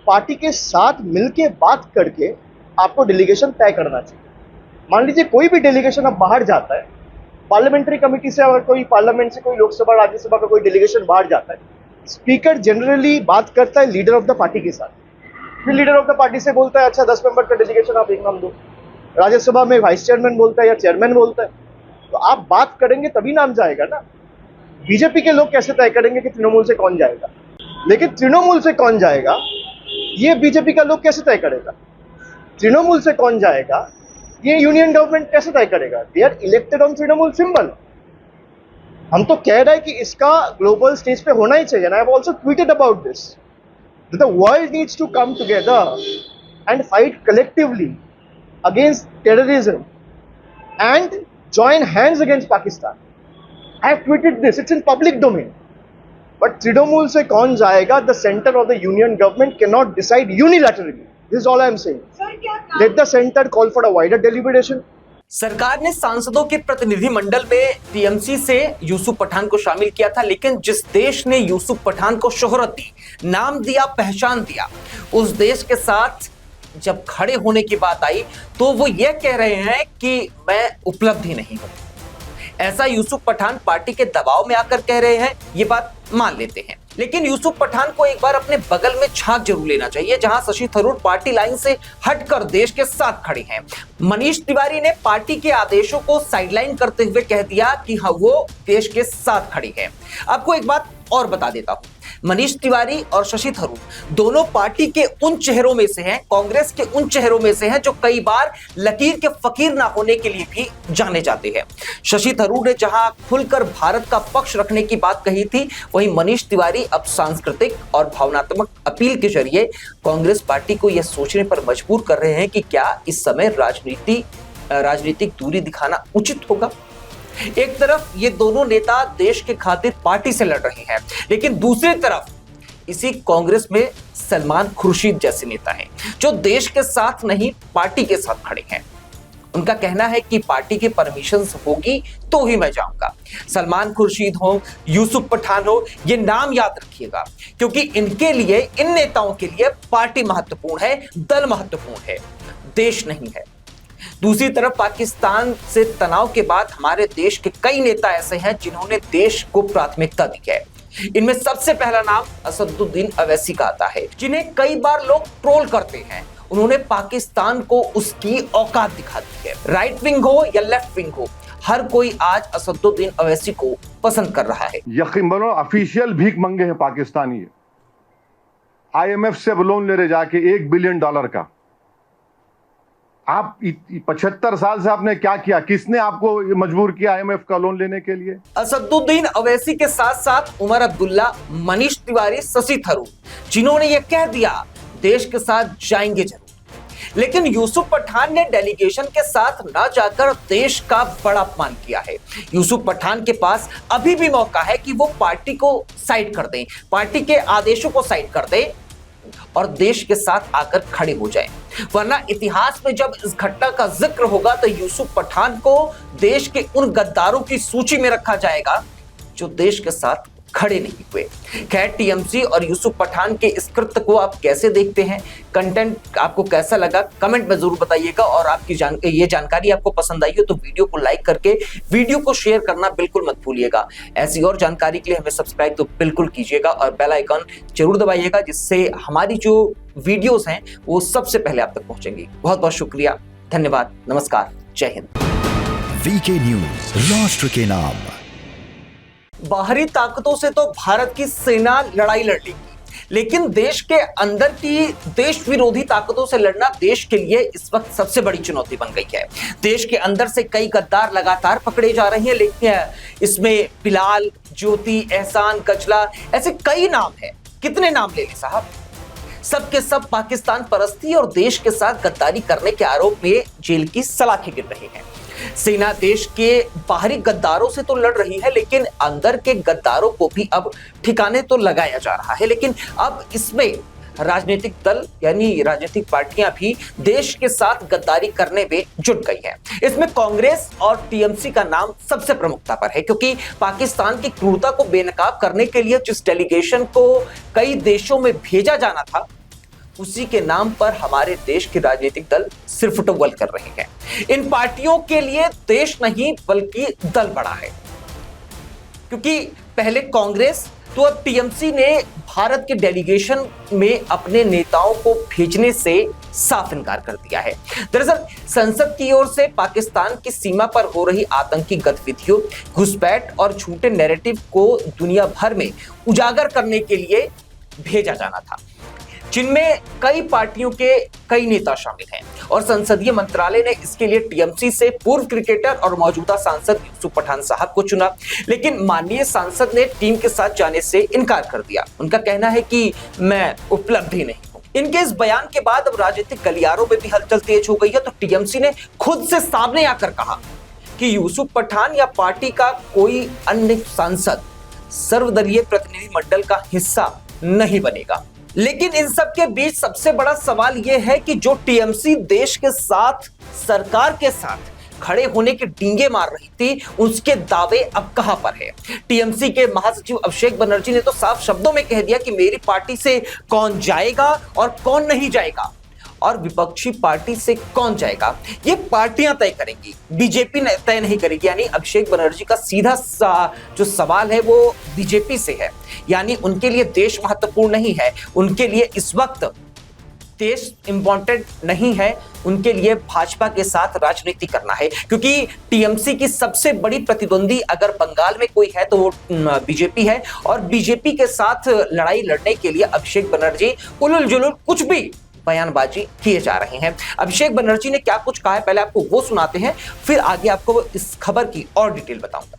Party के साथ मिलके बात करके आपको डेलीगेशन तय करना चाहिए। मान लीजिए कोई भी डेलीगेशन अब बाहर जाता है, पार्लियामेंट्री कमेटी से अगर कोई पार्लियामेंट से कोई लोकसभा राज्यसभा का कोई डेलीगेशन बाहर जाता है, स्पीकर जनरली बात करता है लीडर ऑफ द पार्टी के साथ, फिर लीडर ऑफ द पार्टी से बोलता है अच्छा 10 मेंबर का डेलीगेशन आप एक नाम दो, राज्यसभा में वाइस चेयरमैन बोलता है या चेयरमैन बोलता है, तो आप बात करेंगे तभी नाम जाएगा ना। बीजेपी के लोग कैसे तय करेंगे कि तृणमूल से कौन जाएगा, लेकिन तृणमूल से कौन जाएगा ये बीजेपी का लोग कैसे तय करेगा? तृणमूल से कौन जाएगा ये यूनियन गवर्नमेंट कैसे तय करेगा? They are elected on Trinamool symbol. हम तो कह रहे हैं कि इसका ग्लोबल स्टेज पे होना ही चाहिए। I have also tweeted about this, that the world needs to come together and fight collectively against terrorism and join hands against Pakistan. I have tweeted this. It's in public domain. But Trinamool se kaun jayega? The center of the union government cannot decide unilaterally. This is all I am saying. Let the center call for a wider deliberation. सरकार ने सांसदों के प्रतिनिधिमंडल में TMC से यूसुफ पठान को शामिल किया था, लेकिन जिस देश ने यूसुफ पठान को शोहरत दी, नाम दिया, पहचान दिया, उस देश के साथ जब खड़े होने की बात आई तो वो ये कह रहे हैं कि मैं उपलब्धि नहीं हूं। ऐसा यूसुफ पठान पार्टी के दबाव में आकर कह रहे हैं, ये बात मान लेते हैं, लेकिन यूसुफ पठान को एक बार अपने बगल में झांक जरूर लेना चाहिए, जहां शशि थरूर पार्टी लाइन से हटकर देश के साथ खड़े हैं। मनीष तिवारी ने पार्टी के आदेशों को साइडलाइन करते हुए कह दिया कि हाँ वो देश के साथ खड़ी है। आपको एक बात और बता देता हूं, मनीष तिवारी और शशि थरूर दोनों पार्टी के उन चेहरों में से हैं, कांग्रेस के उन चेहरों में से हैं जो कई बार लकीर के फकीर ना होने के लिए भी जाने जाते हैं। शशि थरूर ने जहां खुलकर भारत का पक्ष रखने की बात कही थी, वहीं मनीष तिवारी अब सांस्कृतिक और भावनात्मक अपील के जरिए कांग्रेस पार्टी को यह सोचने पर मजबूर कर रहे हैं कि क्या इस समय राजनीतिक दूरी दिखाना उचित होगा। एक तरफ ये दोनों नेता देश के खातिर पार्टी से लड़ रहे हैं, लेकिन दूसरी तरफ इसी कांग्रेस में सलमान खुर्शीद जैसे नेता हैं जो देश के साथ नहीं पार्टी के साथ खड़े हैं। उनका कहना है कि पार्टी की परमिशन होगी तो ही मैं जाऊंगा। सलमान खुर्शीद हो, यूसुफ पठान हो, ये नाम याद रखिएगा, क्योंकि इनके लिए, इन नेताओं के लिए पार्टी महत्वपूर्ण है, दल महत्वपूर्ण है, देश नहीं है। दूसरी तरफ पाकिस्तान से तनाव के बाद हमारे देश के कई नेता ऐसे हैं जिन्होंने देश को प्राथमिकता दी है। इनमें सबसे पहला नाम असदुद्दीन अवैसी का आता है, जिन्हें कई बार लोग ट्रोल करते हैं। उन्होंने पाकिस्तान को उसकी औकात दिखा दी है। राइट विंग हो या लेफ्ट विंग हो, हर कोई आज असदुद्दीन अवैसी को पसंद कर रहा है। यकीन बनो, ऑफिशियल भीख मंगे हैं पाकिस्तानी, IMF से लोन ले रहे जाके $1 बिलियन का। आप 75 साल से आपने क्या किया? किसने आपको मजबूर किया IMF का लोन लेने के लिए? असदुद्दीन अवैसी के साथ साथ उमर अब्दुल्ला, मनीष तिवारी, शशि थरूर, जिन्होंने ये कह दिया देश के साथ जाएंगे जरूर, लेकिन यूसुफ पठान ने डेलीगेशन के साथ ना जाकर देश का बड़ा अपमान किया है। यूसुफ पठान के पास अभी भी मौका है कि वो पार्टी को साइड कर दें, पार्टी के आदेशों को साइड कर दें और देश के साथ आकर खड़े हो जाएं। वरना इतिहास में जब इस घटना का जिक्र होगा तो यूसुफ पठान को देश के उन गद्दारों की सूची में रखा जाएगा जो देश के साथ खड़े नहीं हुए। खैर, टीएमसी और यूसुफ पठान के इस कृत्य को आप कैसे देखते हैं? कंटेंट आपको कैसा लगा कमेंट में जरूर बताइएगा, और आपकी ये जानकारी आपको पसंद आई हो तो वीडियो को लाइक करके वीडियो को शेयर करना बिल्कुल मत भूलिएगा। ऐसी और जानकारी के लिए हमें सब्सक्राइब तो बिल्कुल कीजिएगा और बेल आइकन जरूर दबाइएगा, जिससे हमारी जो वीडियोस हैं वो सबसे पहले आप तक पहुंचेंगी। बहुत बहुत शुक्रिया, धन्यवाद, नमस्कार, जय हिंद। वीके न्यूज, राष्ट्र के नाम। बाहरी ताकतों से तो भारत की सेना लड़ाई लड़ लेगी, लेकिन देश के अंदर की देश विरोधी ताकतों से लड़ना देश के लिए इस वक्त सबसे बड़ी चुनौती बन गई है। देश के अंदर से कई गद्दार लगातार पकड़े जा रहे हैं, लेकिन इसमें बिलाल, ज्योति, एहसान, कचला, ऐसे कई नाम हैं। कितने नाम ले लें साहब? सबके सब पाकिस्तान परस्ती और देश के साथ गद्दारी करने के आरोप में जेल की सलाखें गिर रहे हैं। सेना देश के बाहरी गद्दारों से तो लड़ रही है, लेकिन अंदर के गद्दारों को भी अब ठिकाने तो लगाया जा रहा है। लेकिन अब इसमें राजनीतिक दल यानी राजनीतिक पार्टियां भी देश के साथ गद्दारी करने में जुट गई हैं। इसमें कांग्रेस और टीएमसी का नाम सबसे प्रमुखता पर है, क्योंकि पाकिस्तान की क्रूरता को बेनकाब करने के लिए जिस डेलीगेशन को कई देशों में भेजा जाना था, उसी के नाम पर हमारे देश के राजनीतिक दल सिर्फ टव्वल कर रहे हैं। इन पार्टियों के लिए देश नहीं बल्कि दल बड़ा है, क्योंकि पहले कांग्रेस तो अब टीएमसी ने भारत के डेलीगेशन में अपने नेताओं को भेजने से साफ इनकार कर दिया है। दरअसल संसद की ओर से पाकिस्तान की सीमा पर हो रही आतंकी गतिविधियों, घुसपैठ और झूठे नैरेटिव को दुनिया भर में उजागर करने के लिए भेजा जाना था, जिनमें कई पार्टियों के कई नेता शामिल हैं और संसदीय मंत्रालय ने इसके लिए टीएमसी से पूर्व क्रिकेटर और मौजूदा सांसद यूसुफ पठान साहब को चुना। लेकिन माननीय सांसद ने टीम के साथ जाने से इनकार कर दिया। उनका कहना है कि मैं उपलब्ध ही नहीं हूं। इनके इस बयान के बाद अब राजनीतिक गलियारों में भी हलचल तेज हो गई है, तो टीएमसी ने खुद से सामने आकर कहा कि यूसुफ पठान या पार्टी का कोई अन्य सांसद सर्वदलीय प्रतिनिधिमंडल का हिस्सा नहीं बनेगा। लेकिन इन सब के बीच सबसे बड़ा सवाल यह है कि जो टीएमसी देश के साथ, सरकार के साथ खड़े होने के डींगे मार रही थी, उसके दावे अब कहां पर है। टीएमसी के महासचिव अभिषेक बनर्जी ने तो साफ शब्दों में कह दिया कि मेरी पार्टी से कौन जाएगा और कौन नहीं जाएगा और विपक्षी पार्टी से कौन जाएगा ये पार्टियां तय करेंगी, बीजेपी तय नहीं करेगी। यानी अभिषेक बनर्जी का सीधा जो सवाल है वो बीजेपी से है, यानी उनके लिए देश महत्वपूर्ण नहीं है, उनके लिए इस वक्त देश इंपॉर्टेंट नहीं है, उनके लिए भाजपा के साथ राजनीति करना है। क्योंकि टीएमसी की सबसे बड़ी प्रतिद्वंदी अगर बंगाल में कोई है तो वो बीजेपी है और बीजेपी के साथ लड़ाई लड़ने के लिए अभिषेक बनर्जी उलुल जुलुल कुछ भी बयानबाजी किए जा रहे हैं। अभिषेक बनर्जी ने क्या कुछ कहा है, पहले आपको वो सुनाते हैं, फिर आगे आपको इस खबर की और डिटेल बताऊंगा।